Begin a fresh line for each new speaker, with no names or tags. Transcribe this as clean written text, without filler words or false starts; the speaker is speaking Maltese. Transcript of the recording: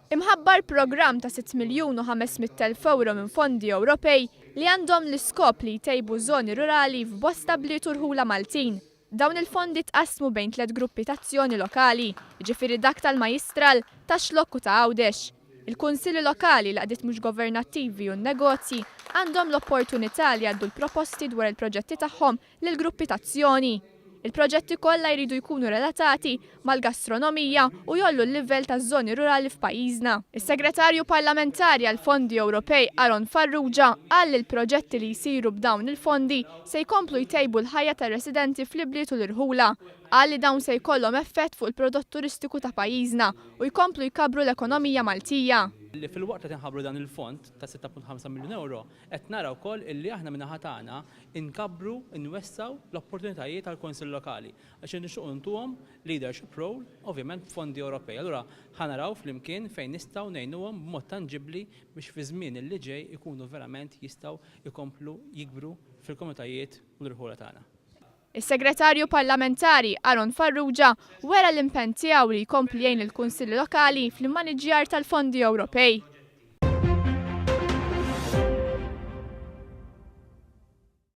Imħabbar programm ta' 6 miljun u 500,000 euro minn fondi Ewropej li għandhom l-iskop li jtejbu żoni rurali f'bosta bliet u rħula Maltin. Dawn il-fondi tqassmu bejn 3 gruppi ta' azzjoni lokali, jiġifieri dak tal-Majistral, ta' Xlokk u ta' Għawdex. Il-kunsilli lokali l qdiet mhux governattivi u n-negozji għandhom l-opportunità li jgħaddu l-proposti dwar il-proġetti tagħhom lil gruppi ta' azzjoni. Il-proġetti kollha jridu jkunu relatati mal-gastronomija u jollu l-livell taż-żoni rurali f'pajjiżna. Is-Segretarju Parlamentari għall Fondi Ewropej Aron Farrugia qal li l-proġetti li jsiru b'dawn il-fondi se jkomplu jtejbu l-ħajja tar-residenti fl-ibliet u l-irħula. Qal li dawn se jkollhom effett fuq il-prodott turistiku ta' pajjiżna u jkomplu jkabbru l-ekonomija Maltija.
Fil-waqt li tinħabbru dan il-fond ta' 6.5 miljun euro, qed naraw wkoll illi aħna min-naħa tagħna inkabru, nwessaw l-opportunitajiet tal-Konsil Lokali għax nixtiequ ntuhom leadership role, ovvjament fondi Ewropej. Allura ħanaraw flimkien fejn nistgħu ngħinuhom b'mod tanġibbli biex fi żmien illi ġej ikunu verament jistgħu jkomplu jikbru fil-komunitajiet u l-irħula tagħna.
Is-Segretarju Parlamentari Aron Farrugia wera l-impenn tiegħu li jkompli jgħin il-Kunsilli Lokali fl-immaniġġjar tal-Fondi Ewropej.